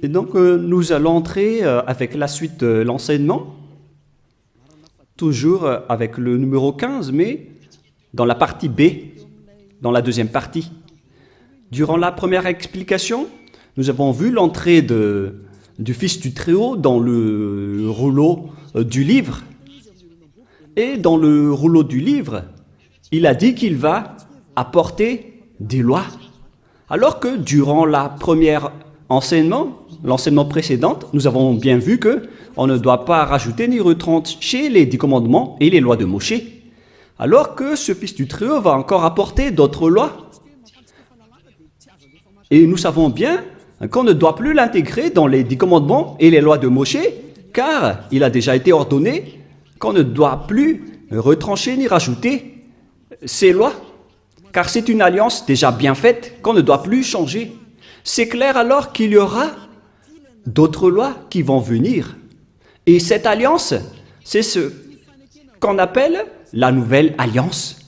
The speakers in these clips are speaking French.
Et donc, nous allons entrer avec la suite de l'enseignement, toujours avec le numéro 15, mais dans la partie B, dans la deuxième partie. Durant la première explication, nous avons vu l'entrée du Fils du Très-Haut dans le rouleau du livre. Et dans le rouleau du livre, il a dit qu'il va apporter des lois. Alors que durant la première l'enseignement précédent, nous avons bien vu que on ne doit pas rajouter ni retrancher les 10 commandements et les lois de Moïse. Alors que ce Fils du Très-Haut va encore apporter d'autres lois. Et nous savons bien qu'on ne doit plus l'intégrer dans les 10 commandements et les lois de Moïse, car il a déjà été ordonné qu'on ne doit plus retrancher ni rajouter ces lois, car c'est une alliance déjà bien faite qu'on ne doit plus changer. C'est clair alors qu'il y aura d'autres lois qui vont venir. Et cette alliance, c'est ce qu'on appelle la nouvelle alliance.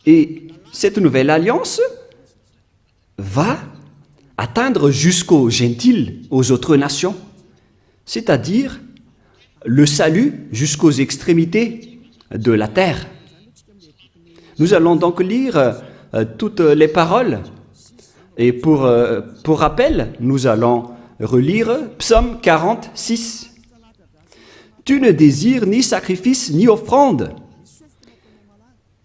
Et cette nouvelle alliance va atteindre jusqu'aux gentils, aux autres nations, c'est-à-dire le salut jusqu'aux extrémités de la terre. Nous allons donc lire toutes les paroles. Et pour rappel, nous allons relire Psaume 46. « Tu ne désires ni sacrifice ni offrande.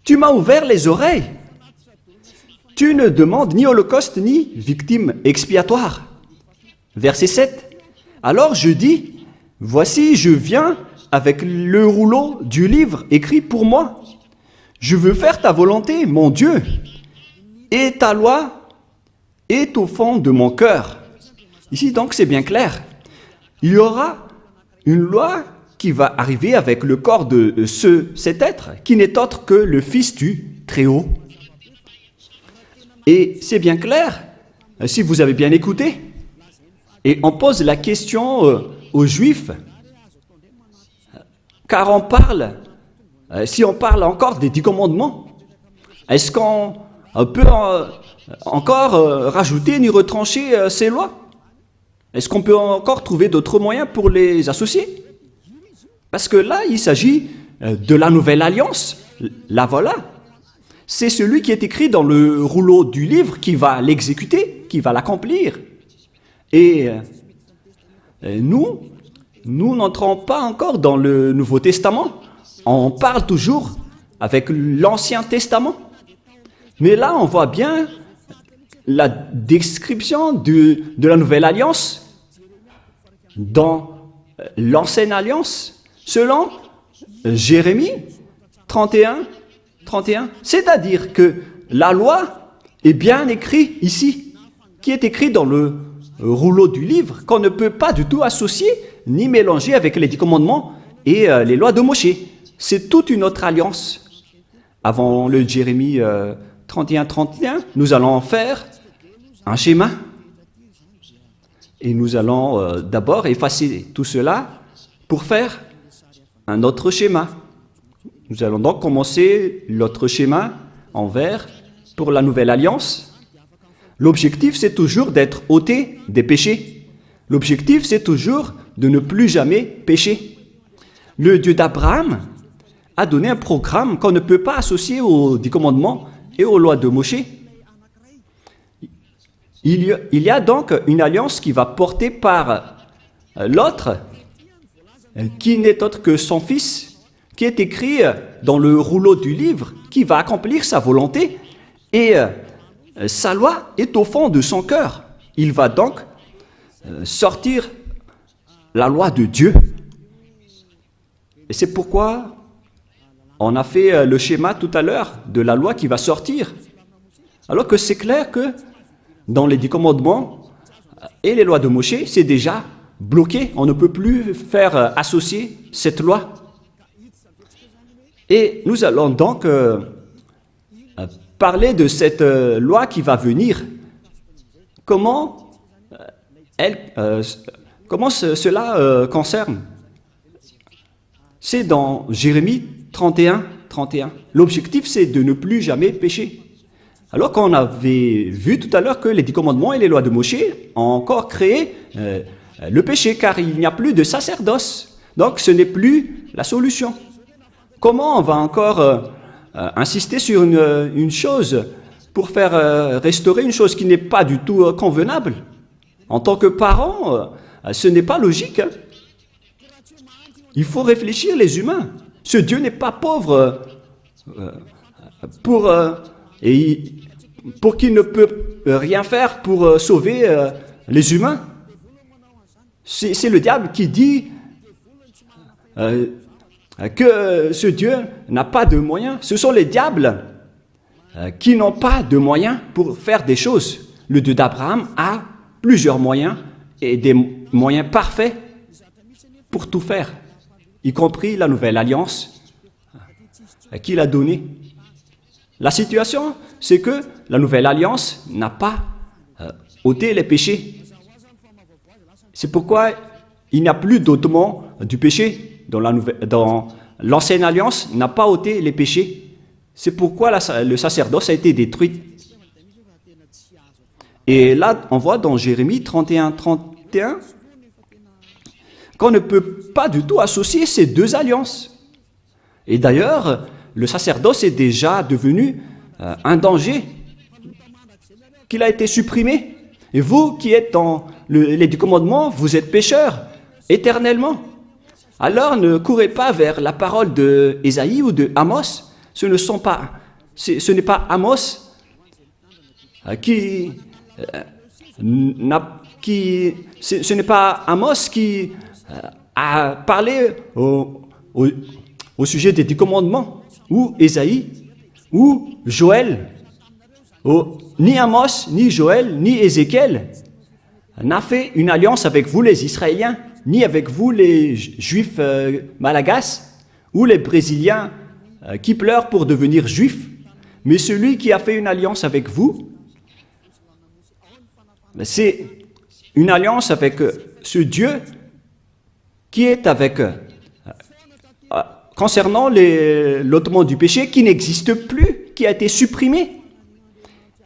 Tu m'as ouvert les oreilles. Tu ne demandes ni holocauste ni victime expiatoire. » Verset 7. « Alors je dis, voici, je viens avec le rouleau du livre écrit pour moi. Je veux faire ta volonté, mon Dieu, et ta loi est au fond de mon cœur. » Ici donc c'est bien clair. Il y aura une loi qui va arriver avec le corps de cet être qui n'est autre que le Fils du Très-Haut. Et c'est bien clair, si vous avez bien écouté, et on pose la question aux Juifs, car on parle, si on parle encore des 10 commandements, est-ce qu'on peut encore rajouter ni retrancher ces lois? Est-ce qu'on peut encore trouver d'autres moyens pour les associer? Parce que là, il s'agit de la nouvelle alliance. La voilà. C'est celui qui est écrit dans le rouleau du livre qui va l'exécuter, qui va l'accomplir. Et nous n'entrons pas encore dans le Nouveau Testament. On parle toujours avec l'Ancien Testament. Mais là, on voit bien la description de la nouvelle alliance dans l'ancienne alliance, selon Jérémie 31. C'est-à-dire que la loi est bien écrite ici, qui est écrite dans le rouleau du livre, qu'on ne peut pas du tout associer ni mélanger avec les 10 commandements et les lois de Moïse. C'est toute une autre alliance. Avant le Jérémie 31, nous allons faire un schéma. Et nous allons d'abord effacer tout cela pour faire un autre schéma. Nous allons donc commencer l'autre schéma en vert pour la nouvelle alliance. L'objectif, c'est toujours d'être ôté des péchés. L'objectif, c'est toujours de ne plus jamais pécher. Le Dieu d'Abraham a donné un programme qu'on ne peut pas associer aux 10 commandements et aux lois de Moïse. Il y a donc une alliance qui va porter par l'autre, qui n'est autre que son Fils, qui est écrit dans le rouleau du livre, qui va accomplir sa volonté, et sa loi est au fond de son cœur. Il va donc sortir la loi de Dieu. Et c'est pourquoi on a fait le schéma tout à l'heure de la loi qui va sortir. Alors que c'est clair que dans les 10 commandements et les lois de Moïse, c'est déjà bloqué. On ne peut plus faire associer cette loi. Et nous allons donc parler de cette loi qui va venir. Comment cela concerne? C'est dans Jérémie 31. L'objectif, c'est de ne plus jamais pécher. Alors qu'on avait vu tout à l'heure que les 10 commandements et les lois de Moshe ont encore créé le péché, car il n'y a plus de sacerdoce. Donc ce n'est plus la solution. Comment on va encore insister sur une chose pour faire restaurer une chose qui n'est pas du tout convenable? En tant que parent, ce n'est pas logique. Hein. Il faut réfléchir, les humains. Ce Dieu n'est pas pauvre pour qu'il ne peut rien faire pour sauver les humains. C'est le diable qui dit que ce Dieu n'a pas de moyens. Ce sont les diables qui n'ont pas de moyens pour faire des choses. Le Dieu d'Abraham a plusieurs moyens et des moyens parfaits pour tout faire, y compris la nouvelle alliance qu'il a donnée. La situation, c'est que la nouvelle alliance n'a pas ôté les péchés. C'est pourquoi il n'y a plus d'ôtement du péché dans l'ancienne alliance n'a pas ôté les péchés. C'est pourquoi le sacerdoce a été détruit. Et là, on voit dans Jérémie 31 qu'on ne peut pas du tout associer ces deux alliances. Et d'ailleurs, le sacerdoce est déjà devenu un danger, qu'il a été supprimé. Et vous qui êtes dans les 10 commandements, vous êtes pécheurs éternellement. Alors ne courez pas vers la parole de Ésaïe ou de Amos. Ce n'est pas Amos ce n'est pas Amos qui a parlé au sujet des 10 commandements, ou Ésaïe, ou Joël. Ni Amos, ni Joël, ni Ézéchiel n'a fait une alliance avec vous les Israéliens, ni avec vous les Juifs malagasy, ou les Brésiliens qui pleurent pour devenir Juifs. Mais celui qui a fait une alliance avec vous, c'est une alliance avec ce Dieu qui est avec, concernant l'ôtement du péché qui n'existe plus, qui a été supprimé.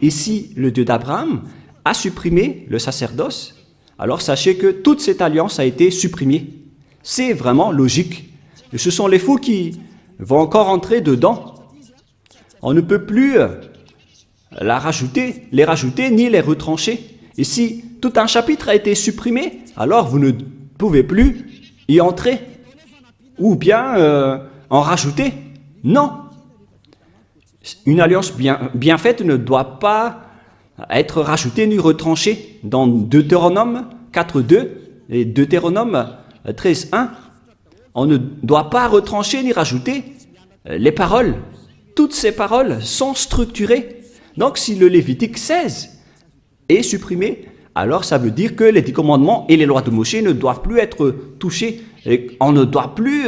Et si le Dieu d'Abraham a supprimé le sacerdoce, alors sachez que toute cette alliance a été supprimée. C'est vraiment logique. Et ce sont les fous qui vont encore entrer dedans. On ne peut plus les rajouter ni les retrancher. Et si tout un chapitre a été supprimé, alors vous ne pouvez plus y entrer ou bien en rajouter. Non. Une alliance bien faite ne doit pas être rajoutée ni retranchée. Dans Deutéronome 4.2 et Deutéronome 13.1, on ne doit pas retrancher ni rajouter les paroles. Toutes ces paroles sont structurées. Donc si le Lévitique 16 est supprimé, alors ça veut dire que les 10 commandements et les lois de Moshe ne doivent plus être touchés. Et on ne doit plus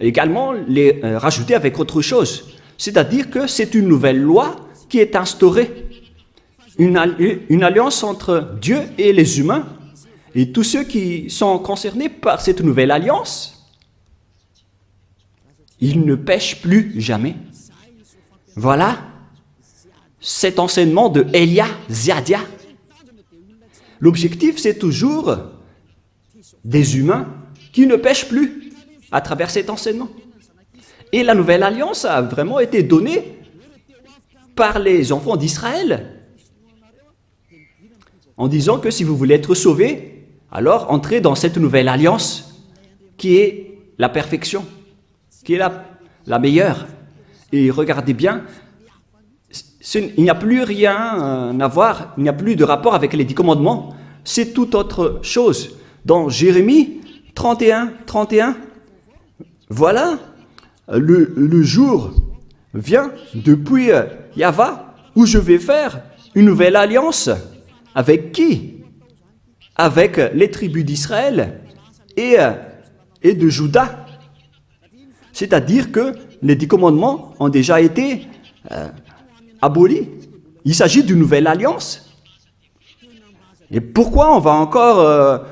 également les rajouter avec autre chose. C'est-à-dire que c'est une nouvelle loi qui est instaurée. Une alliance entre Dieu et les humains. Et tous ceux qui sont concernés par cette nouvelle alliance, ils ne pêchent plus jamais. Voilà cet enseignement de Elia Ziadia. L'objectif, c'est toujours des humains qui ne pêchent plus à travers cet enseignement. Et la nouvelle alliance a vraiment été donnée par les enfants d'Israël en disant que si vous voulez être sauvés, alors entrez dans cette nouvelle alliance qui est la perfection, qui est la meilleure. Et regardez bien, il n'y a plus rien à voir, il n'y a plus de rapport avec les 10 commandements, c'est tout autre chose. Dans Jérémie 31, voilà, le jour vient depuis Yahva où je vais faire une nouvelle alliance. Avec qui? Avec les tribus d'Israël et de Juda. C'est-à-dire que les 10 commandements ont déjà été abolis. Il s'agit d'une nouvelle alliance. Et pourquoi on va encore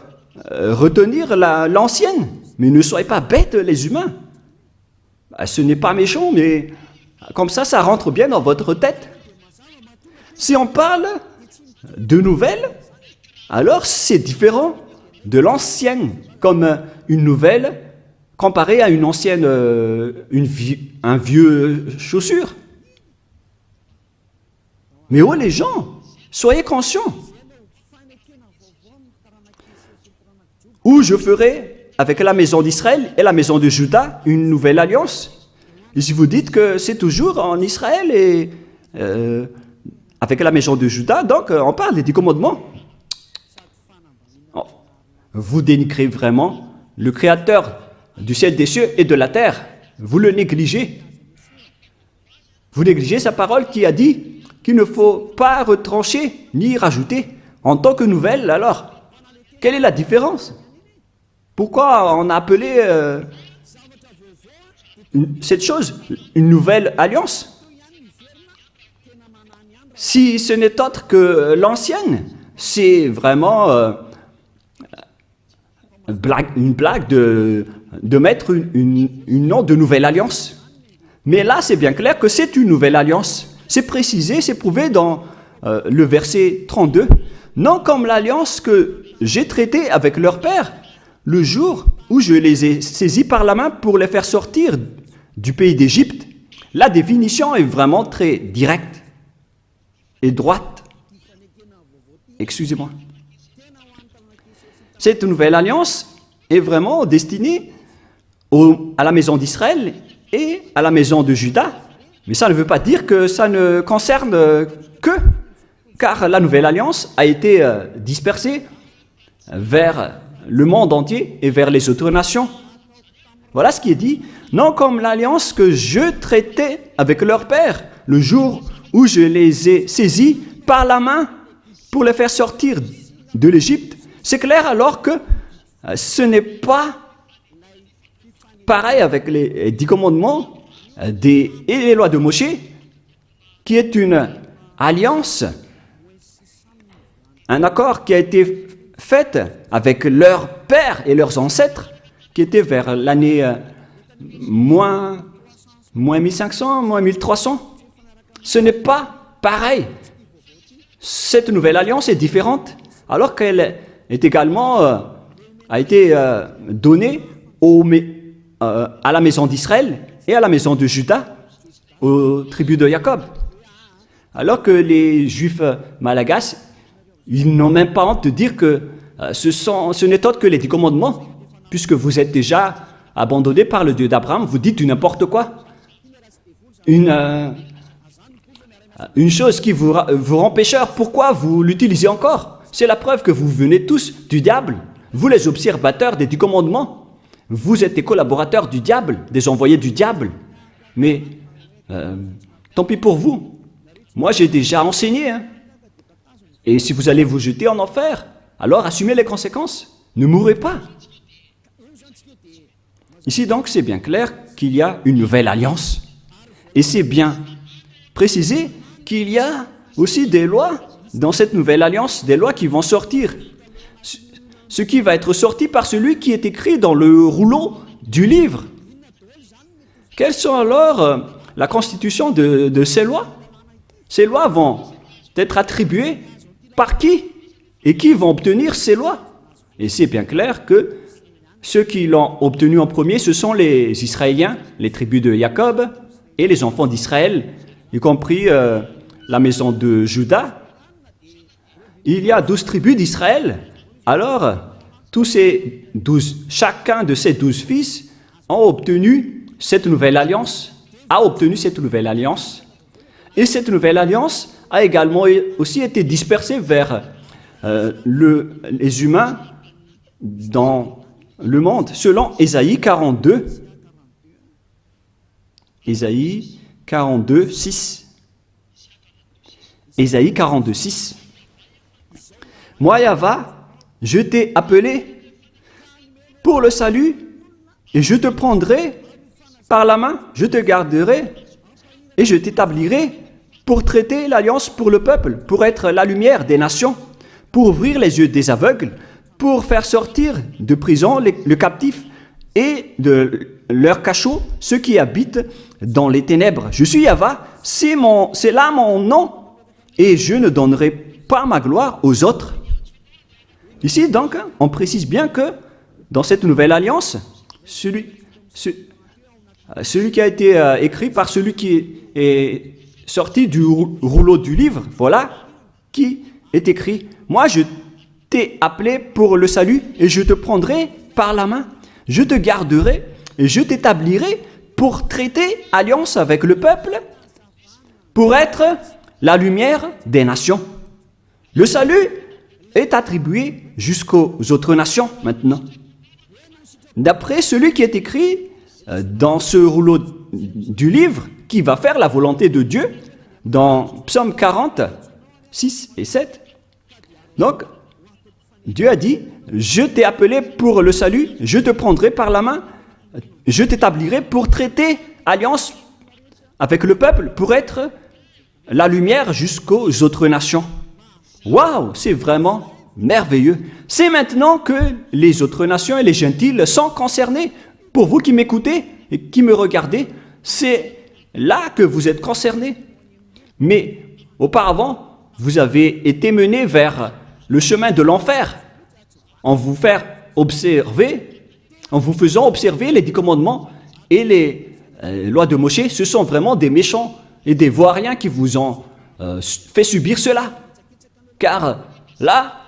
retenir l'ancienne? Mais ne soyez pas bêtes, les humains. Ce n'est pas méchant, mais comme ça rentre bien dans votre tête. Si on parle de nouvelles, alors c'est différent de l'ancienne, comme une nouvelle comparée à une ancienne, un vieux chaussure. Mais oh les gens, soyez conscients. Où je ferai avec la maison d'Israël et la maison de Juda une nouvelle alliance. Et si vous dites que c'est toujours en Israël et avec la maison de Juda, donc on parle des 10 commandements. Oh, vous dénigrez vraiment le Créateur du ciel, des cieux et de la terre. Vous le négligez. Vous négligez sa parole qui a dit qu'il ne faut pas retrancher ni rajouter. En tant que nouvelle, alors, quelle est la différence? Pourquoi on a appelé cette chose une nouvelle alliance? Si ce n'est autre que l'ancienne, c'est vraiment une blague de mettre une nom de nouvelle alliance. Mais là, c'est bien clair que c'est une nouvelle alliance. C'est précisé, c'est prouvé dans le verset 32. Non comme l'alliance que j'ai traitée avec leur père, le jour où je les ai saisis par la main pour les faire sortir du pays d'Égypte. La définition est vraiment très directe et droite. Excusez-moi. Cette nouvelle alliance est vraiment destinée à la maison d'Israël et à la maison de Juda. Mais ça ne veut pas dire que ça ne concerne que, car la nouvelle alliance a été dispersée vers le monde entier et vers les autres nations. Voilà ce qui est dit. Non comme l'alliance que je traitais avec leur père, le jour où je les ai saisis par la main pour les faire sortir de l'Égypte. C'est clair alors que ce n'est pas pareil avec les 10 commandements et les lois de Moshe, qui est une alliance, un accord qui a été fait avec leurs pères et leurs ancêtres, qui était vers l'année moins 1500, moins 1300. Ce n'est pas pareil. Cette nouvelle alliance est différente, alors qu'elle est également a été donnée à la maison d'Israël et à la maison de Juda, aux tribus de Jacob. Alors que les Juifs malagasy, ils n'ont même pas honte de dire que ce n'est autre que les 10 commandements, puisque vous êtes déjà abandonnés par le Dieu d'Abraham, vous dites du n'importe quoi. Une chose qui vous rend pécheur, pourquoi vous l'utilisez encore? C'est la preuve que vous venez tous du diable. Vous les observateurs des 10 commandements. Vous êtes des collaborateurs du diable, des envoyés du diable. Mais tant pis pour vous. Moi, j'ai déjà enseigné. Hein. Et si vous allez vous jeter en enfer, alors assumez les conséquences. Ne mourrez pas. Ici donc, c'est bien clair qu'il y a une nouvelle alliance. Et c'est bien précisé qu'il y a aussi des lois dans cette nouvelle alliance, des lois qui vont sortir. Ce qui va être sorti par celui qui est écrit dans le rouleau du livre. Quelles sont alors la constitution de ces lois? Ces lois vont être attribuées par qui? Et qui vont obtenir ces lois? Et c'est bien clair que ceux qui l'ont obtenu en premier, ce sont les Israéliens, les tribus de Jacob et les enfants d'Israël, y compris la maison de Juda. Il y a 12 tribus d'Israël. Alors, chacun de ces 12 fils a obtenu cette nouvelle alliance, Et cette nouvelle alliance a également aussi été dispersée vers les humains dans le monde, selon Ésaïe 42. Ésaïe 42, 6. Ésaïe 42, 6. Moi, Yahva, je t'ai appelé pour le salut, et je te prendrai par la main, je te garderai, et je t'établirai pour traiter l'alliance pour le peuple, pour être la lumière des nations, pour ouvrir les yeux des aveugles, pour faire sortir de prison le captif et de leur cachot ceux qui habitent dans les ténèbres. Je suis Yahva, c'est là mon nom. et je ne donnerai pas ma gloire aux autres. Ici, donc, on précise bien que dans cette nouvelle alliance, celui qui a été écrit par celui qui est sorti du rouleau du livre, voilà, qui est écrit, « Moi, je t'ai appelé pour le salut et je te prendrai par la main. Je te garderai et je t'établirai pour traiter alliance avec le peuple, pour être la lumière des nations. » Le salut est attribué jusqu'aux autres nations maintenant. D'après celui qui est écrit dans ce rouleau du livre, qui va faire la volonté de Dieu, dans Psaume 40, 6 et 7. Donc, Dieu a dit, « Je t'ai appelé pour le salut, je te prendrai par la main, je t'établirai pour traiter alliance avec le peuple, pour être la lumière jusqu'aux autres nations. » Waouh, c'est vraiment merveilleux. C'est maintenant que les autres nations et les gentils sont concernés. Pour vous qui m'écoutez et qui me regardez, c'est là que vous êtes concernés. Mais auparavant, vous avez été menés vers le chemin de l'enfer en vous faisant observer les 10 commandements et les lois de Moïse. Ce sont vraiment des méchants et des vauriens qui vous ont fait subir cela. Car là,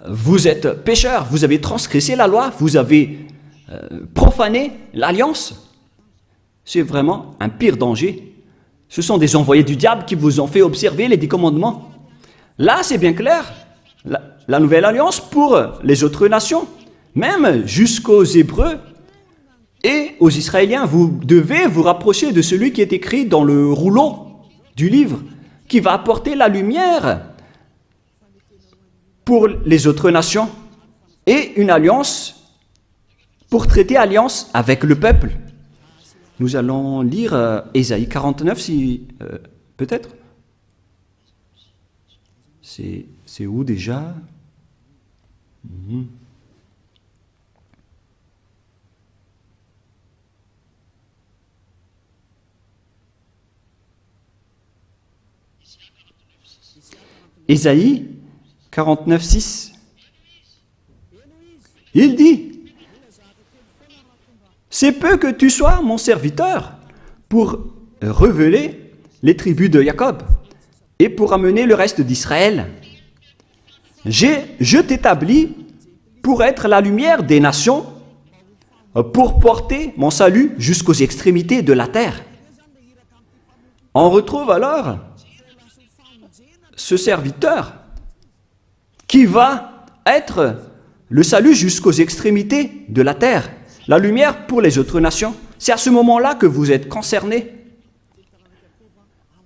vous êtes pécheurs, vous avez transgressé la loi, vous avez profané l'alliance. C'est vraiment un pire danger. Ce sont des envoyés du diable qui vous ont fait observer les 10 commandements. Là, c'est bien clair. La nouvelle alliance pour les autres nations, même jusqu'aux Hébreux et aux Israéliens, vous devez vous rapprocher de celui qui est écrit dans le rouleau du livre, qui va apporter la lumière pour les autres nations et une alliance pour traiter alliance avec le peuple. Nous allons lire Ésaïe 49, si peut-être. C'est où déjà? Ésaïe 49, 6. Il dit, « C'est peu que tu sois mon serviteur pour révéler les tribus de Jacob et pour amener le reste d'Israël. Je t'établis pour être la lumière des nations, pour porter mon salut jusqu'aux extrémités de la terre. » On retrouve alors ce serviteur qui va être le salut jusqu'aux extrémités de la terre, la lumière pour les autres nations. C'est à ce moment-là que vous êtes concernés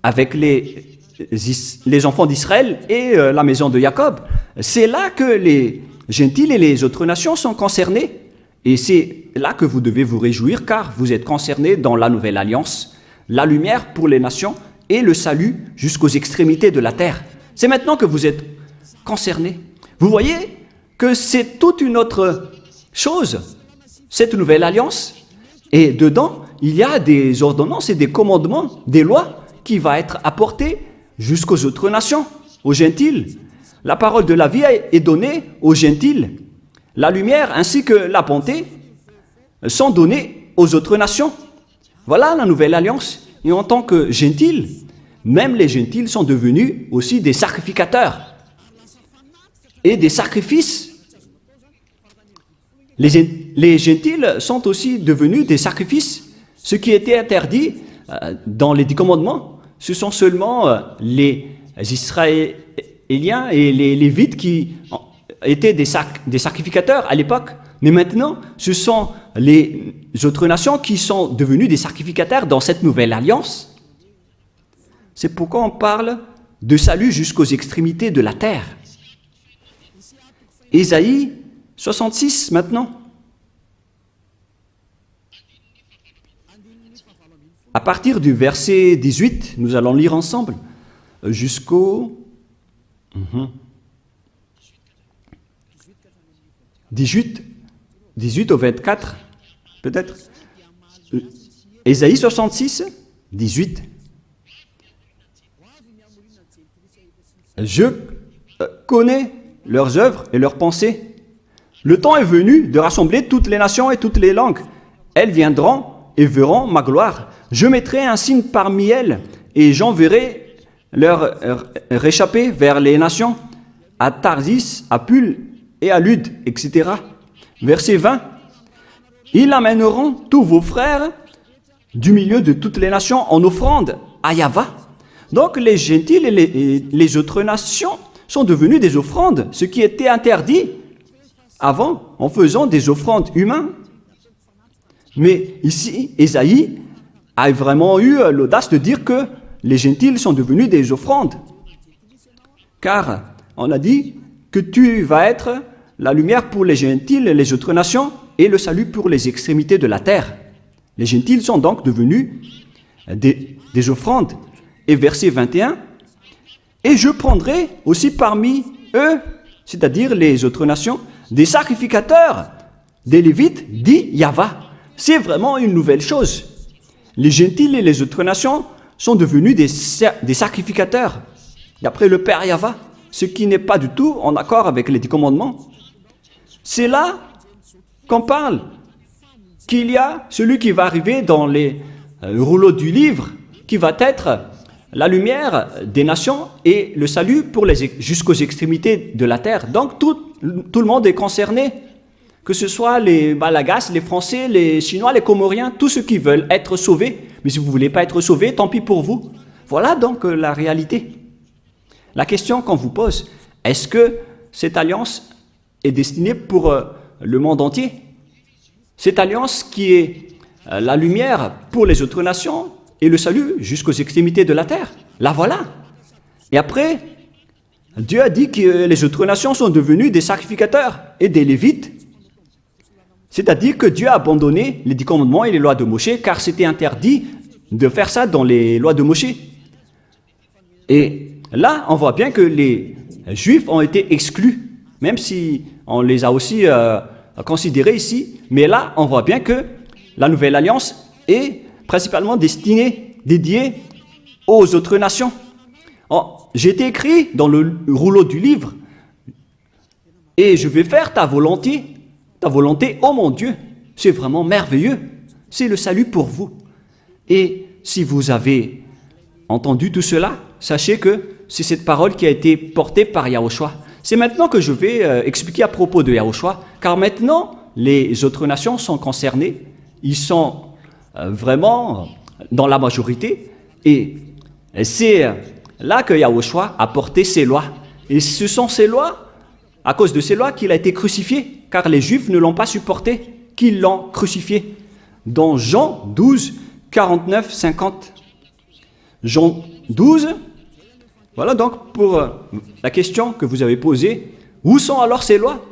avec les enfants d'Israël et la maison de Jacob. C'est là que les gentils et les autres nations sont concernés. Et c'est là que vous devez vous réjouir, car vous êtes concernés dans la nouvelle alliance, la lumière pour les nations et le salut jusqu'aux extrémités de la terre. C'est maintenant que vous êtes concernés. Vous voyez que c'est toute une autre chose, cette nouvelle alliance. Et dedans, il y a des ordonnances et des commandements, des lois qui vont être apportées jusqu'aux autres nations, aux gentils. La parole de la vie est donnée aux gentils. La lumière ainsi que la bonté sont données aux autres nations. Voilà la nouvelle alliance. Et en tant que gentils, même les gentils sont devenus aussi des sacrificateurs et des sacrifices. Les gentils sont aussi devenus des sacrifices. Ce qui était interdit dans les 10 commandements, ce sont seulement les Israéliens et les Lévites qui étaient des sacrificateurs à l'époque. Mais maintenant, ce sont les autres nations qui sont devenues des sacrificateurs dans cette nouvelle alliance. C'est pourquoi on parle de salut jusqu'aux extrémités de la terre. Ésaïe 66 maintenant. À partir du verset 18, nous allons lire ensemble jusqu'au 18 au 24, peut-être. Ésaïe 66, 18. Je connais leurs œuvres et leurs pensées. Le temps est venu de rassembler toutes les nations et toutes les langues. Elles viendront et verront ma gloire. Je mettrai un signe parmi elles et j'enverrai leur réchapper vers les nations, à Tarsis, à Pul et à Lude, etc. Verset 20. Ils amèneront tous vos frères du milieu de toutes les nations en offrande à Yahva. Donc les gentils et les autres nations sont devenus des offrandes, ce qui était interdit avant en faisant des offrandes humaines. Mais ici, Ésaïe a vraiment eu l'audace de dire que les gentils sont devenus des offrandes. Car on a dit que tu vas être la lumière pour les gentils et les autres nations et le salut pour les extrémités de la terre. Les gentils sont donc devenus des offrandes. Et verset 21, « Et je prendrai aussi parmi eux, c'est-à-dire les autres nations, des sacrificateurs, des Lévites, dit Yahva. » C'est vraiment une nouvelle chose. Les gentils et les autres nations sont devenus des sacrificateurs, d'après le Père Yahva, ce qui n'est pas du tout en accord avec les 10 commandements. C'est là qu'on parle qu'il y a celui qui va arriver dans les rouleaux du livre, qui va être la lumière des nations et le salut pour jusqu'aux extrémités de la terre. Donc tout le monde est concerné, que ce soit les Malagasy, les Français, les Chinois, les Comoriens, tous ceux qui veulent être sauvés. Mais si vous ne voulez pas être sauvés, tant pis pour vous. Voilà donc la réalité. La question qu'on vous pose, est-ce que cette alliance est destinée pour le monde entier? Cette alliance qui est la lumière pour les autres nations et le salut jusqu'aux extrémités de la terre. La voilà. Et après, Dieu a dit que les autres nations sont devenues des sacrificateurs et des Lévites. C'est-à-dire que Dieu a abandonné les 10 commandements et les lois de Moïse, car c'était interdit de faire ça dans les lois de Moïse. Et là, on voit bien que les Juifs ont été exclus, même si on les a aussi considérés ici. Mais là, on voit bien que la nouvelle alliance est principalement dédiée aux autres nations. J'ai été écrit dans le rouleau du livre, et je vais faire ta volonté, oh mon Dieu. C'est vraiment merveilleux. C'est le salut pour vous. Et si vous avez entendu tout cela, sachez que c'est cette parole qui a été portée par Yahushua. C'est maintenant que je vais expliquer à propos de Yahushua, car maintenant, les autres nations sont concernées. Ils sont vraiment dans la majorité, et c'est là que Yahushua a porté ses lois. Et ce sont ces lois, à cause de ces lois, qu'il a été crucifié, car les Juifs ne l'ont pas supporté, qu'ils l'ont crucifié. Dans Jean 12, 49, 50. Jean 12, voilà donc pour la question que vous avez posée. Où sont alors ces lois?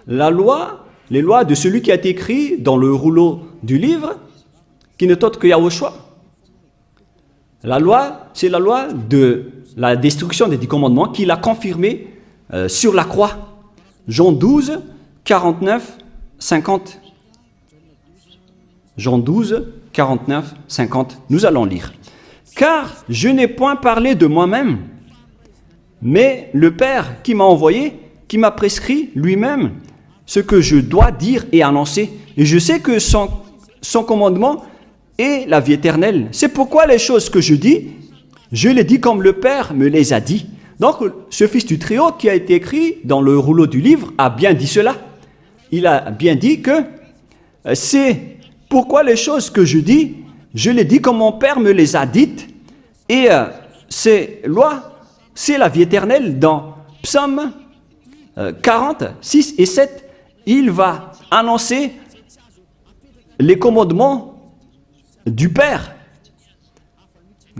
Les lois de celui qui a été écrit dans le rouleau du livre, qui n'est autre que Yahushua. La loi, c'est la loi de la destruction des 10 commandements qu'il a confirmé sur la croix. Jean 12, 49, 50. Jean 12, 49, 50. Nous allons lire. « Car je n'ai point parlé de moi-même, mais le Père qui m'a envoyé, qui m'a prescrit lui-même ce que je dois dire et annoncer. Et je sais que son commandement est la vie éternelle. C'est pourquoi les choses que je dis, je les dis comme le Père me les a dit. » Donc, ce fils du Très-Haut qui a été écrit dans le rouleau du livre a bien dit cela. Il a bien dit que c'est pourquoi les choses que je dis, je les dis comme mon Père me les a dites. Et ces lois, c'est la vie éternelle. Dans Psaume 40, 6 et 7, il va annoncer les commandements du Père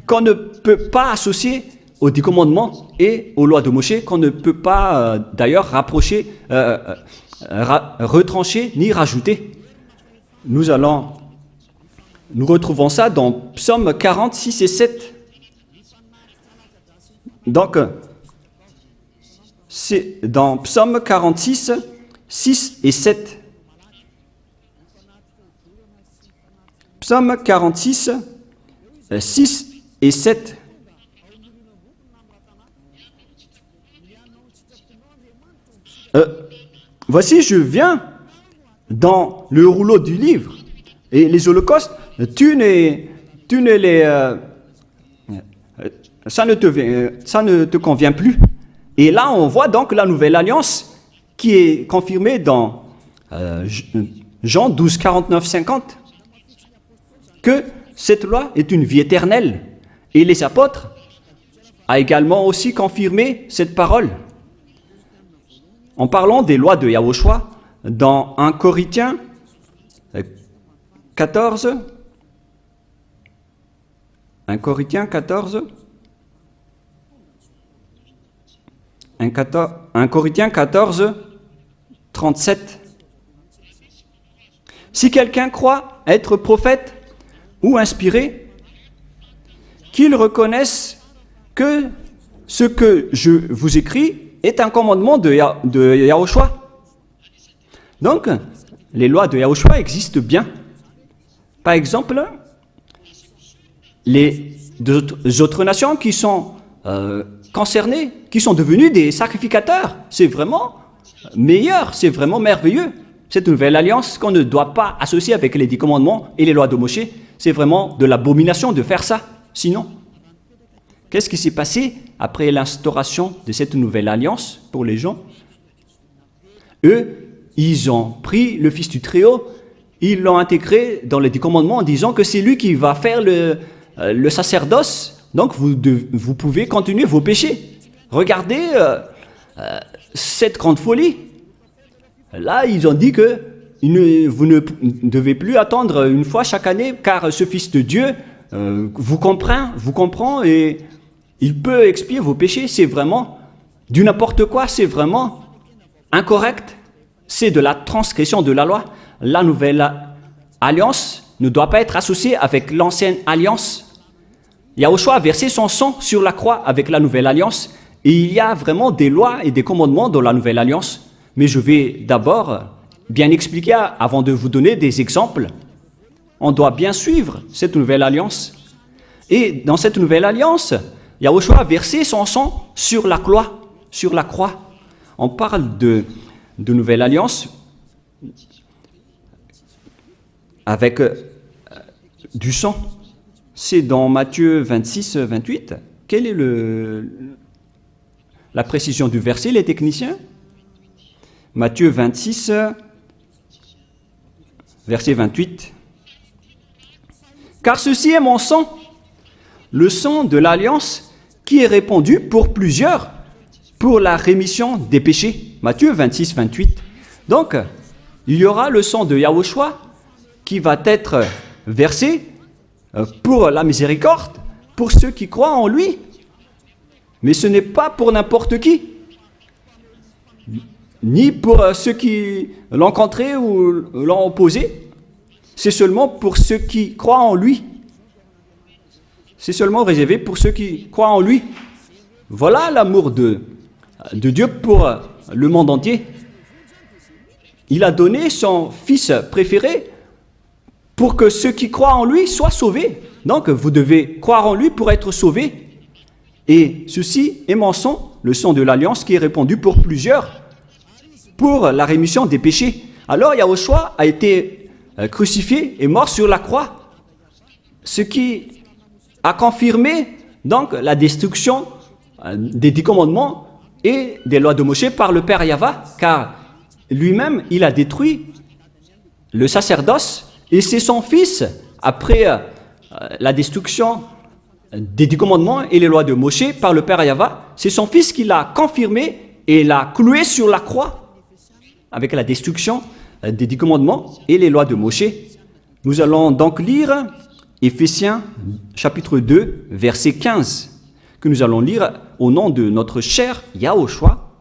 qu'on ne peut pas associer aux 10 commandements et aux lois de Moïse, qu'on ne peut pas d'ailleurs retrancher ni rajouter. Nous retrouvons ça dans Psaume 40, 6 et 7. Donc, c'est dans Psaume 46, 6 et 7. Psaume 46, 6 et 7. Voici, je viens dans le rouleau du livre. Et les holocaustes, ça ne te convient plus. Et là, on voit donc la nouvelle alliance qui est confirmée dans Jean 12, 49, 50, que cette loi est une vie éternelle. Et les apôtres ont également aussi confirmé cette parole. En parlant des lois de Yahushua, dans 1 Corinthiens 14, 1 Corinthiens 14, 37. Si quelqu'un croit être prophète ou inspiré, qu'il reconnaisse que ce que je vous écris est un commandement de Yahushua. Donc, les lois de Yahushua existent bien. Par exemple, les autres nations qui sont concernées, qui sont devenues des sacrificateurs, c'est vraiment meilleur, c'est vraiment merveilleux. Cette nouvelle alliance qu'on ne doit pas associer avec les 10 commandements et les lois de Moshe, c'est vraiment de l'abomination de faire ça. Sinon, qu'est-ce qui s'est passé après l'instauration de cette nouvelle alliance pour les gens? Eux, ils ont pris le Fils du Très-Haut, ils l'ont intégré dans les 10 commandements en disant que c'est lui qui va faire le sacerdoce. Donc, vous pouvez continuer vos péchés. Regardez cette grande folie. Là, ils ont dit que vous ne devez plus attendre une fois chaque année, car ce Fils de Dieu vous comprend et il peut expier vos péchés. C'est vraiment du n'importe quoi, c'est vraiment incorrect. C'est de la transgression de la loi. La nouvelle alliance ne doit pas être associée avec l'ancienne alliance. Yahushua a versé son sang sur la croix avec la nouvelle alliance. Et il y a vraiment des lois et des commandements dans la nouvelle alliance. Mais je vais d'abord bien expliquer avant de vous donner des exemples. On doit bien suivre cette nouvelle alliance. Et dans cette nouvelle alliance, Yahushua a versé son sang sur la croix. On parle de nouvelle alliance avec du sang. C'est dans Matthieu 26, 28. Quelle est la précision du verset, les techniciens? Matthieu 26, verset 28. Car ceci est mon sang, le sang de l'alliance qui est répandu pour plusieurs pour la rémission des péchés. Matthieu 26, 28. Donc, il y aura le sang de Yahushua qui va être versé pour la miséricorde, pour ceux qui croient en lui. Mais ce n'est pas pour n'importe qui, ni pour ceux qui l'ont contré ou l'ont opposé. C'est seulement pour ceux qui croient en lui. C'est seulement réservé pour ceux qui croient en lui. Voilà l'amour de Dieu pour le monde entier. Il a donné son Fils préféré pour que ceux qui croient en lui soient sauvés. Donc, vous devez croire en lui pour être sauvés. Et ceci est mon sang, le sang de l'alliance qui est répandu pour plusieurs, pour la rémission des péchés. Alors, Yahushua a été crucifié et mort sur la croix, ce qui a confirmé donc la destruction des 10 commandements et des lois de Moshe par le Père Yahva, car lui-même, il a détruit le sacerdoce et c'est son Fils, après la destruction des 10 commandements et les lois de Moshe par le Père Yahva, c'est son Fils qui l'a confirmé et l'a cloué sur la croix avec la destruction des 10 commandements et les lois de Moshe. Nous allons donc lire Éphésiens chapitre 2, verset 15, que nous allons lire au nom de notre cher Yahushua.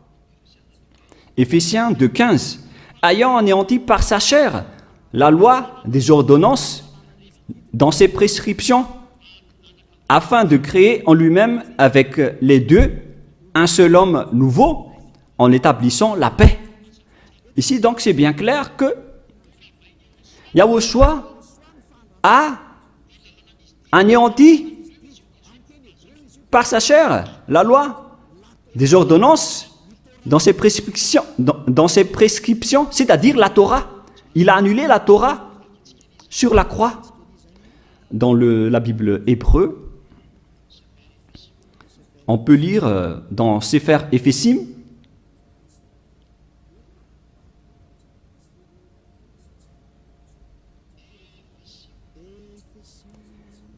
Éphésiens 2, 15. Ayant anéanti par sa chair la loi des ordonnances dans ses prescriptions, afin de créer en lui-même avec les deux un seul homme nouveau, en établissant la paix. Ici, donc, c'est bien clair que Yahushua a anéanti par sa chair la loi des ordonnances dans ses prescriptions, c'est-à-dire la Torah. Il a annulé la Torah sur la croix. Dans la Bible hébreu, on peut lire dans Sefer Ephésim,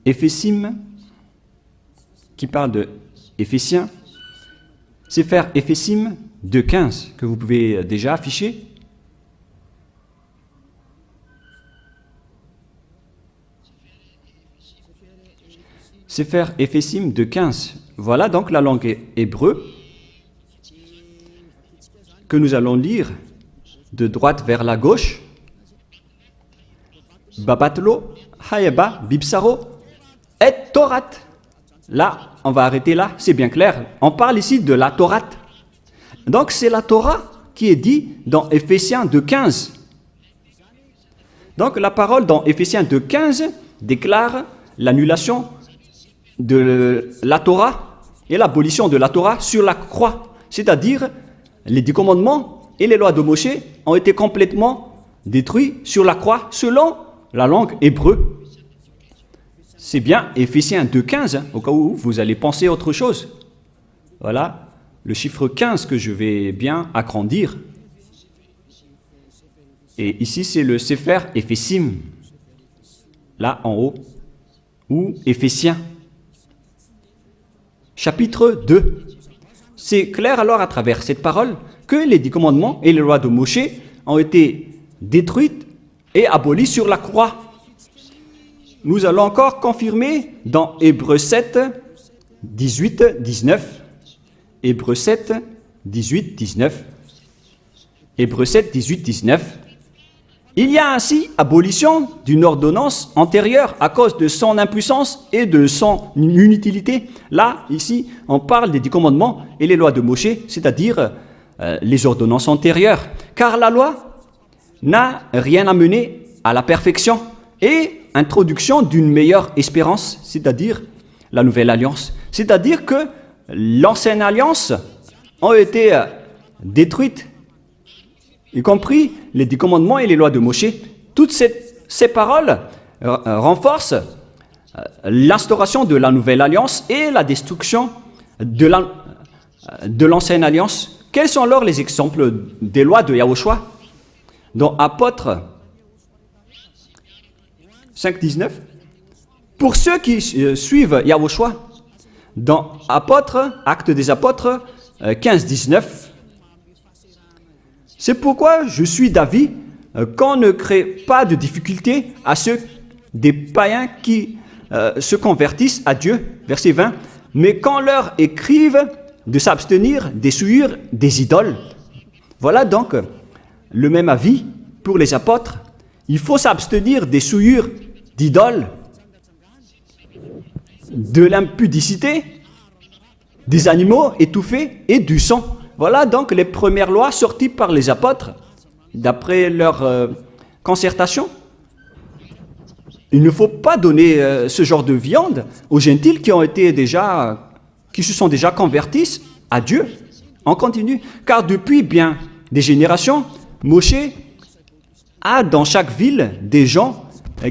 Éphésim, qui parle de Éphésiens, Sefer Éphésim 2.15, que vous pouvez déjà afficher. Sefer Éphésim 2.15. Voilà donc la langue hébreu que nous allons lire de droite vers la gauche. Babatlo, Hayeba, Bibsaro, et Torat. Là, on va arrêter là, c'est bien clair. On parle ici de la Torah. Donc c'est la Torah qui est dit dans Éphésiens 2.15. Donc la parole dans Éphésiens 2.15 déclare l'annulation de la Torah et l'abolition de la Torah sur la croix. C'est-à-dire, les 10 commandements et les lois de Moshe ont été complètement détruits sur la croix selon la langue hébreu. C'est bien Éphésiens 2.15, au cas où vous allez penser autre chose. Voilà le chiffre 15 que je vais bien agrandir. Et ici, c'est le Sefer Éphésim, là en haut, ou Éphésiens. Chapitre 2. C'est clair alors à travers cette parole que les 10 commandements et les lois de Moshe ont été détruites et abolies sur la croix. Nous allons encore confirmer dans Hébreux 7, 18, 19. Hébreux 7, 18, 19. Hébreux 7, 18, 19. Il y a ainsi abolition d'une ordonnance antérieure à cause de son impuissance et de son inutilité. Là, ici, on parle des 10 commandements et les lois de Moshe, c'est-à-dire les ordonnances antérieures. Car la loi n'a rien amené à la perfection et introduction d'une meilleure espérance, c'est-à-dire la nouvelle alliance. C'est-à-dire que l'ancienne alliance a été détruite, y compris les 10 commandements et les lois de Moshe. Toutes ces paroles renforcent l'instauration de la nouvelle alliance et la destruction de l'ancienne alliance. Quels sont alors les exemples des lois de Yahushua? Dans Apôtres 5.19, pour ceux qui suivent Yahushua, dans Apôtres, Actes des Apôtres 15.19, c'est pourquoi je suis d'avis qu'on ne crée pas de difficulté à ceux des païens qui se convertissent à Dieu, verset 20, mais qu'on leur écrive de s'abstenir des souillures des idoles. Voilà donc le même avis pour les apôtres. Il faut s'abstenir des souillures d'idoles, de l'impudicité, des animaux étouffés et du sang. Voilà donc les premières lois sorties par les apôtres, d'après leur concertation. Il ne faut pas donner ce genre de viande aux gentils qui se sont déjà convertis à Dieu. On continue, car depuis bien des générations, Moshe a dans chaque ville des gens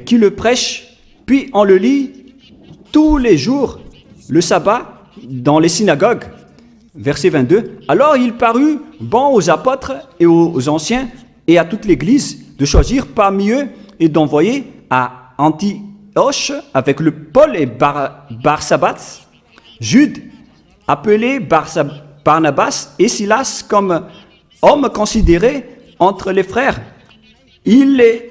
qui le prêchent, puis on le lit tous les jours, le sabbat, dans les synagogues. Verset 22. Alors il parut bon aux apôtres et aux anciens et à toute l'Église de choisir parmi eux et d'envoyer à Antioche avec le Paul et Barsabas, Jude, appelé Barnabas et Silas comme hommes considérés entre les frères. Ils les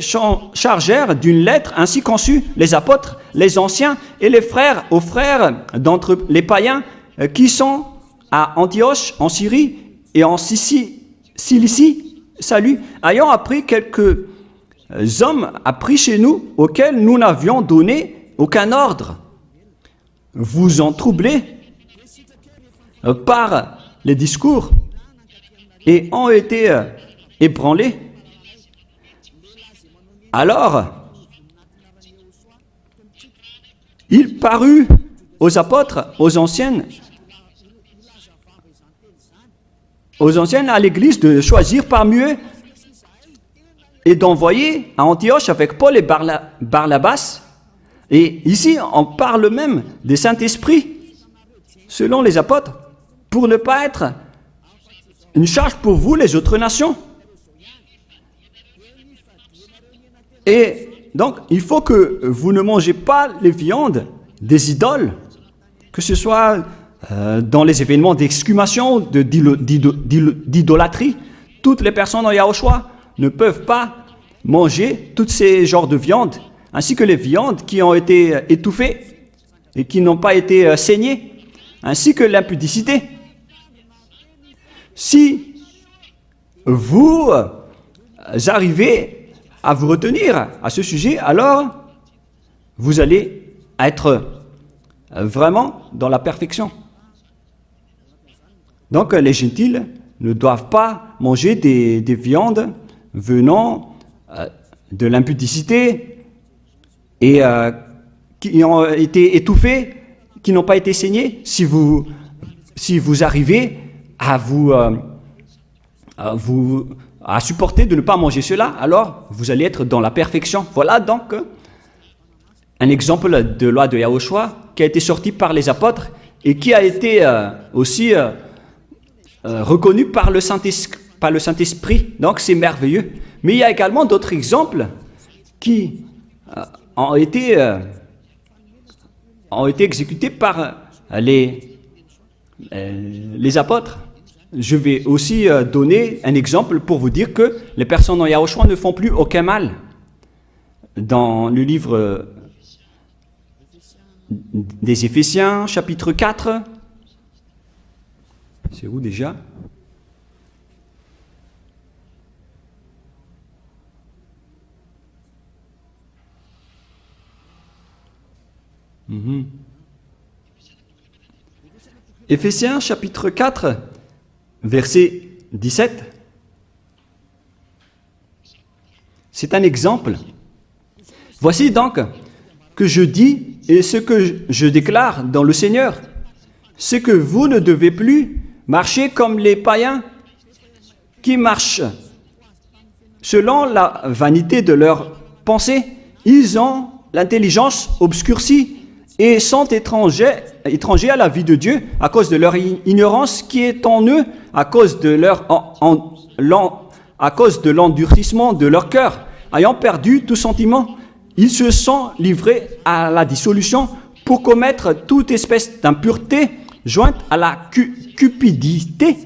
chargèrent d'une lettre ainsi conçue, les apôtres, les anciens et les frères aux frères d'entre les païens qui sont à Antioche, en Syrie et en Cilicie, salut, ayant appris quelques hommes appris chez nous auxquels nous n'avions donné aucun ordre. Vous en troublez par les discours et ont été ébranlés. Alors, il parut aux apôtres, aux anciennes, aux anciens à l'église de choisir parmi eux et d'envoyer à Antioche avec Paul et Barnabas. Et ici, on parle même des Saint-Esprit, selon les apôtres, pour ne pas être une charge pour vous, les autres nations. Et donc, il faut que vous ne mangez pas les viandes des idoles, que ce soit dans les événements d'exhumation, d'idolâtrie. Toutes les personnes en Yahushua ne peuvent pas manger tous ces genres de viandes, ainsi que les viandes qui ont été étouffées et qui n'ont pas été saignées, ainsi que l'impudicité. Si vous arrivez à vous retenir à ce sujet, alors vous allez être vraiment dans la perfection. Donc les gentils ne doivent pas manger des viandes venant de l'impudicité et qui ont été étouffées, qui n'ont pas été saignées. Si vous arrivez à supporter de ne pas manger cela, alors vous allez être dans la perfection. Voilà donc un exemple de loi de Yahushua qui a été sorti par les apôtres et qui a été aussi reconnu par le Saint-Esprit. Donc c'est merveilleux. Mais il y a également d'autres exemples qui ont été exécutés par les apôtres. Je vais aussi donner un exemple pour vous dire que les personnes en Yahushua ne font plus aucun mal. Dans le livre des Éphésiens, chapitre 4, c'est où déjà? Éphésiens, chapitre 4, verset 17. C'est un exemple. Voici donc que je dis et ce que je déclare dans le Seigneur, c'est que vous ne devez plus marcher comme les païens qui marchent selon la vanité de leurs pensées. Ils ont l'intelligence obscurcie et sont étrangers à la vie de Dieu à cause de leur ignorance qui est en eux, à cause de l'endurcissement de leur cœur. Ayant perdu tout sentiment, ils se sont livrés à la dissolution pour commettre toute espèce d'impureté jointe à la cupidité.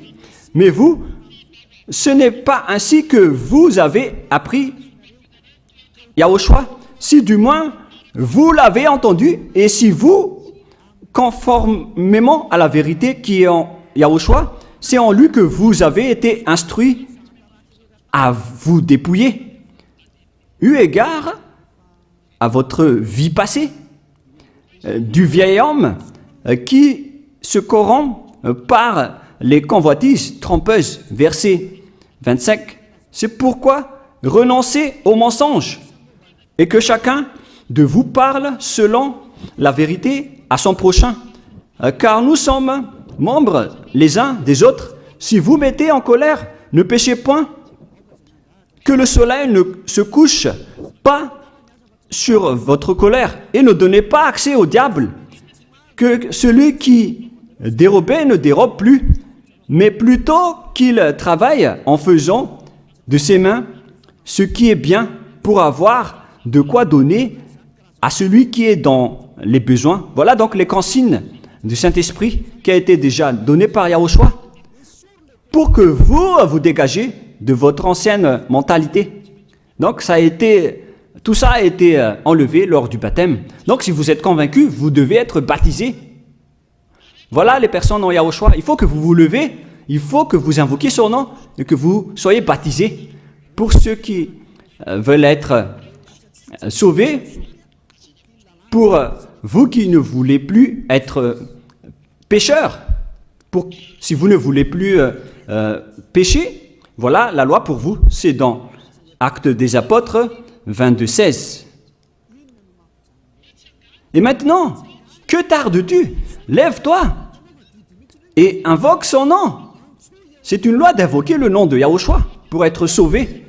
Mais vous, ce n'est pas ainsi que vous avez appris Yahushua, si du moins vous l'avez entendu, et si vous, conformément à la vérité qui est en Yahushua, c'est en lui que vous avez été instruits à vous dépouiller, eu égard à votre vie passée, du vieil homme qui se corrompt par les convoitises trompeuses. Verset 25. C'est pourquoi renoncez aux mensonges et que chacun de vous parle selon la vérité à son prochain, car nous sommes membres les uns des autres. Si vous mettez en colère, ne péchez point, que le soleil ne se couche pas sur votre colère et ne donnez pas accès au diable, que celui qui dérobait ne dérobe plus, mais plutôt qu'il travaille en faisant de ses mains ce qui est bien pour avoir de quoi donner à celui qui est dans les besoins. Voilà donc les consignes du Saint-Esprit qui a été déjà donné par Yahushua pour que vous dégagez de votre ancienne mentalité. Donc tout ça a été enlevé lors du baptême. Donc si vous êtes convaincu, vous devez être baptisé. Voilà les personnes en Yahushua. Il faut que vous vous levez, il faut que vous invoquiez son nom et que vous soyez baptisés. Pour ceux qui veulent être sauvés, pour vous qui ne voulez plus être pécheurs, si vous ne voulez plus pécher, voilà la loi pour vous. C'est dans Actes des Apôtres 22:16. Et maintenant, que tardes-tu? Lève-toi et invoque son nom. C'est une loi d'invoquer le nom de Yahushua pour être sauvé.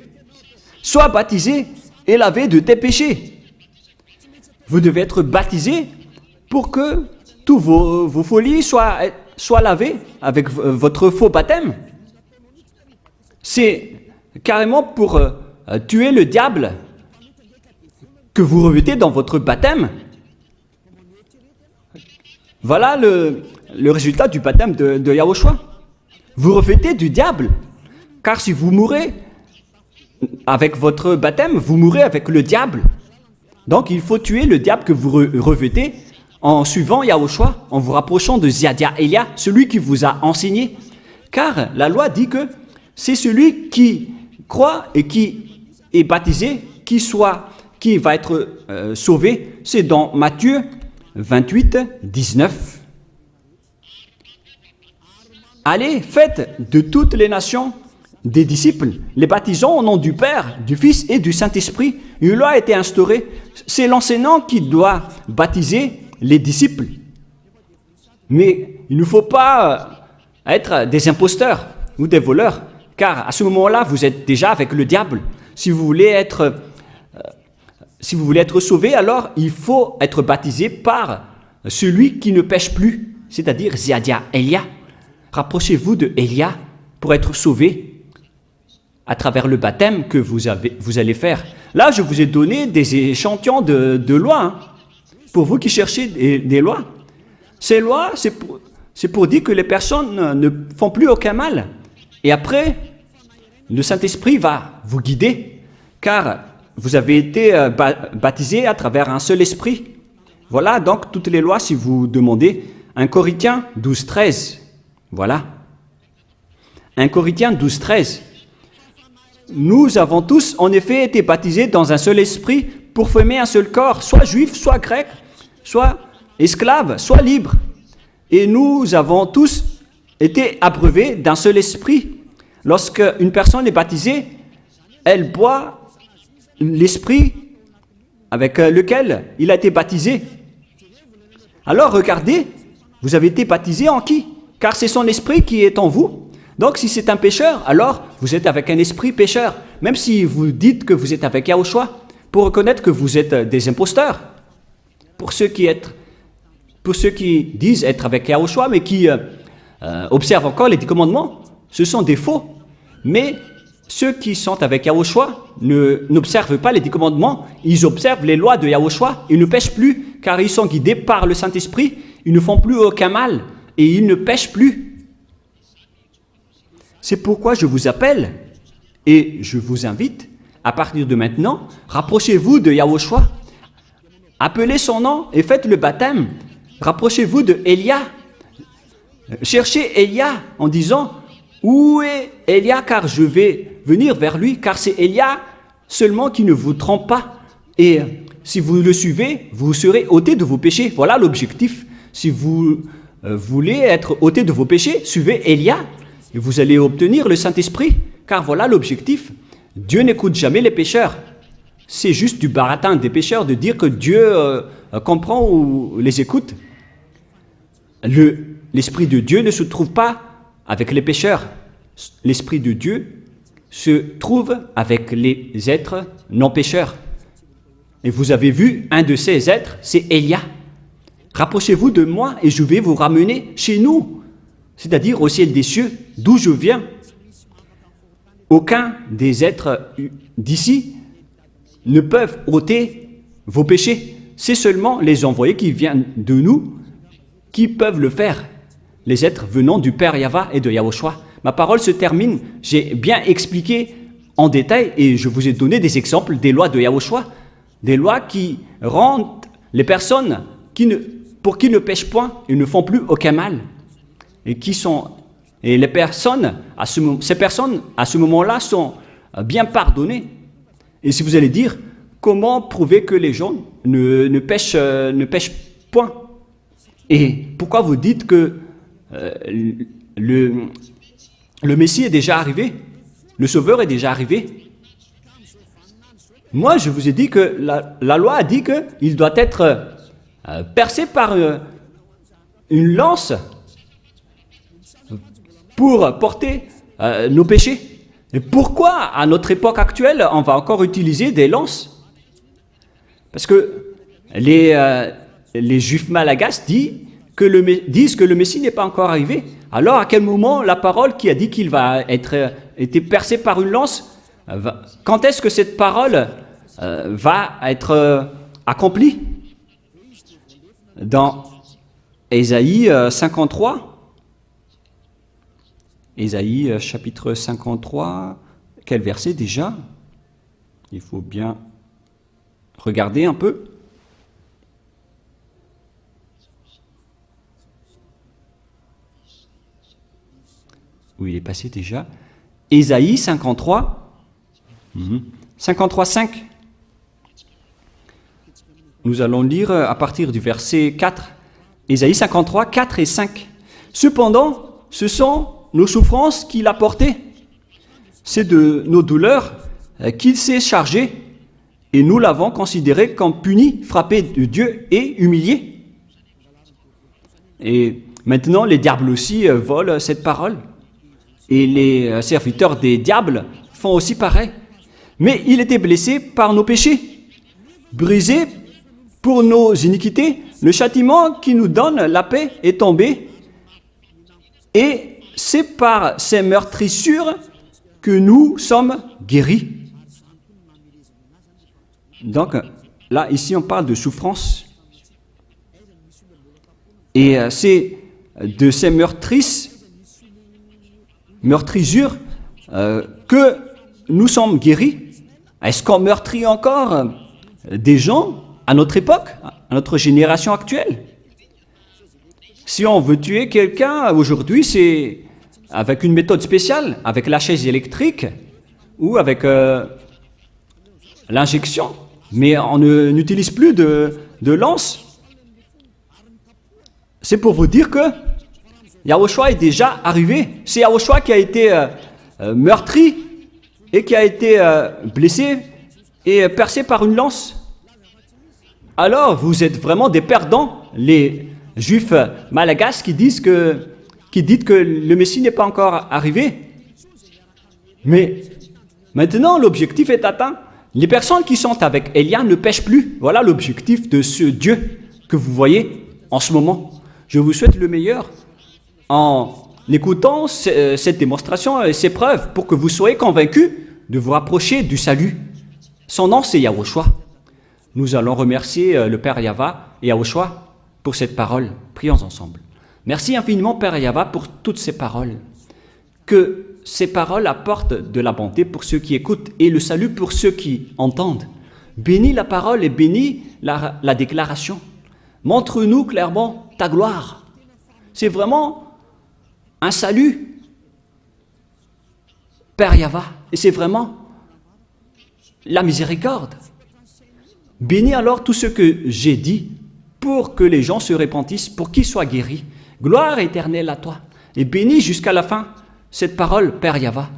Sois baptisé et lavé de tes péchés. Vous devez être baptisé pour que tous vos folies soient lavées avec votre faux baptême. C'est carrément pour tuer le diable que vous revêtez dans votre baptême. Voilà le résultat du baptême de Yahushua. Vous revêtez du diable, car si vous mourrez avec votre baptême, vous mourrez avec le diable. Donc il faut tuer le diable que vous revêtez en suivant Yahushua, en vous rapprochant de Ziadia Elia, celui qui vous a enseigné. Car la loi dit que c'est celui qui croit et qui est baptisé, qui va être sauvé. C'est dans Matthieu 28, 19. Allez, faites de toutes les nations des disciples, les baptisant au nom du Père, du Fils et du Saint-Esprit. Une loi a été instaurée. C'est l'enseignant qui doit baptiser les disciples. Mais il ne faut pas être des imposteurs ou des voleurs, car à ce moment-là, vous êtes déjà avec le diable. Si vous voulez être sauvé, alors il faut être baptisé par celui qui ne pêche plus, c'est-à-dire Ziadia Elia. Rapprochez-vous de Elia pour être sauvé à travers le baptême que vous allez faire. Là, je vous ai donné des échantillons de lois, hein, pour vous qui cherchez des lois. Ces lois, c'est pour dire que les personnes ne font plus aucun mal. Et après, le Saint-Esprit va vous guider, car vous avez été baptisé à travers un seul esprit. Voilà donc toutes les lois si vous demandez. 1 Corinthiens 12, 13. Voilà. 1 Corinthiens 12, 13. Nous avons tous en effet été baptisés dans un seul esprit pour former un seul corps, soit juif, soit grec, soit esclave, soit libre. Et nous avons tous été abreuvés d'un seul esprit. Lorsque une personne est baptisée, elle boit l'esprit avec lequel il a été baptisé. Alors regardez, vous avez été baptisé en qui? Car c'est son esprit qui est en vous. Donc si c'est un pécheur, alors vous êtes avec un esprit pécheur. Même si vous dites que vous êtes avec Yahushua, pour reconnaître que vous êtes des imposteurs. Pour ceux qui disent être avec Yahushua, mais qui observent encore les 10 commandements, ce sont des faux. Mais ceux qui sont avec Yahushua n'observent pas les 10 commandements, ils observent les lois de Yahushua, ils ne pêchent plus, car ils sont guidés par le Saint-Esprit, ils ne font plus aucun mal, et ils ne pêchent plus. C'est pourquoi je vous appelle, et je vous invite, à partir de maintenant, rapprochez-vous de Yahushua, appelez son nom et faites le baptême, rapprochez-vous de Elia, cherchez Elia en disant, où est Elia, car je vais venir vers lui, car c'est Elia seulement qui ne vous trompe pas. Et si vous le suivez, vous serez ôtés de vos péchés. Voilà l'objectif. Si vous voulez être ôtés de vos péchés, suivez Elia et vous allez obtenir le Saint-Esprit. Car voilà l'objectif. Dieu n'écoute jamais les pécheurs. C'est juste du baratin des pécheurs de dire que Dieu comprend ou les écoute. L'Esprit de Dieu ne se trouve pas avec les pécheurs. L'Esprit de Dieu se trouve avec les êtres non pécheurs. Et vous avez vu, un de ces êtres, c'est Elia. Rapprochez-vous de moi et je vais vous ramener chez nous, c'est-à-dire au ciel des cieux, d'où je viens. Aucun des êtres d'ici ne peuvent ôter vos péchés. C'est seulement les envoyés qui viennent de nous qui peuvent le faire. Les êtres venant du Père Yahva et de Yahushua. Ma parole se termine. J'ai bien expliqué en détail et je vous ai donné des exemples des lois de Yahushua. Des lois qui rendent les personnes pour qui ne pêchent point et ne font plus aucun mal. Et les personnes, ces personnes, à ce moment-là, sont bien pardonnées. Et si vous allez dire, comment prouver que les gens ne pêchent point? Et pourquoi vous dites que le Messie est déjà arrivé, le Sauveur est déjà arrivé? Moi, je vous ai dit que la loi a dit qu'il doit être percé par une lance pour porter nos péchés. Et pourquoi, à notre époque actuelle, on va encore utiliser des lances? Parce que les Juifs malagasy disent que le Messie n'est pas encore arrivé. Alors, à quel moment la parole qui a dit qu'il va être percé par une lance, quand est-ce que cette parole va être accomplie? Dans Ésaïe 53, Ésaïe chapitre 53, quel verset déjà? Il faut bien regarder un peu. Où il est passé déjà? Ésaïe 53, 53, 5. Nous allons lire à partir du verset 4. Ésaïe 53, 4 et 5. Cependant, ce sont nos souffrances qu'il a portées. C'est de nos douleurs qu'il s'est chargé, et nous l'avons considéré comme puni, frappé de Dieu et humilié. Et maintenant, les diables aussi volent cette parole. Et les serviteurs des diables font aussi pareil. Mais il était blessé par nos péchés, brisé pour nos iniquités. Le châtiment qui nous donne la paix est tombé. Et c'est par ces meurtrissures que nous sommes guéris. Donc, là, ici, on parle de souffrance. Et c'est de ces meurtrissures que nous sommes guéris. Est-ce qu'on meurtrit encore des gens à notre époque, à notre génération actuelle? Si on veut tuer quelqu'un aujourd'hui, c'est avec une méthode spéciale, avec la chaise électrique ou avec l'injection. Mais on n'utilise plus de lance. C'est pour vous dire que Yahushua est déjà arrivé. C'est Yahushua qui a été meurtri et qui a été blessé et percé par une lance. Alors, vous êtes vraiment des perdants, les Juifs malagasy qui disent que le Messie n'est pas encore arrivé. Mais maintenant, l'objectif est atteint. Les personnes qui sont avec Élia ne pêchent plus. Voilà l'objectif de ce Dieu que vous voyez en ce moment. Je vous souhaite le meilleur en écoutant cette démonstration et ces preuves pour que vous soyez convaincus de vous rapprocher du salut. Son nom, c'est Yahushua. Nous allons remercier le Père Yahva et Yahushua pour cette parole. Prions ensemble. Merci infiniment, Père Yahva, pour toutes ces paroles. Que ces paroles apportent de la bonté pour ceux qui écoutent et le salut pour ceux qui entendent. Bénis la parole et bénis la déclaration. Montre-nous clairement ta gloire. C'est vraiment un salut, Père Yahva, et c'est vraiment la miséricorde. Bénis alors tout ce que j'ai dit pour que les gens se repentissent, pour qu'ils soient guéris. Gloire éternelle à toi. Et bénis jusqu'à la fin cette parole, Père Yahva,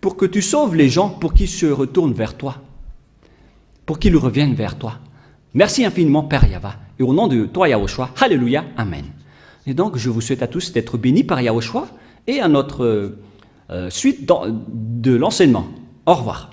pour que tu sauves les gens, pour qu'ils se retournent vers toi, pour qu'ils reviennent vers toi. Merci infiniment, Père Yahva. Et au nom de toi, Yahushua, Alléluia, Amen. Et donc, je vous souhaite à tous d'être bénis par Yahushua et à notre suite de l'enseignement. Au revoir.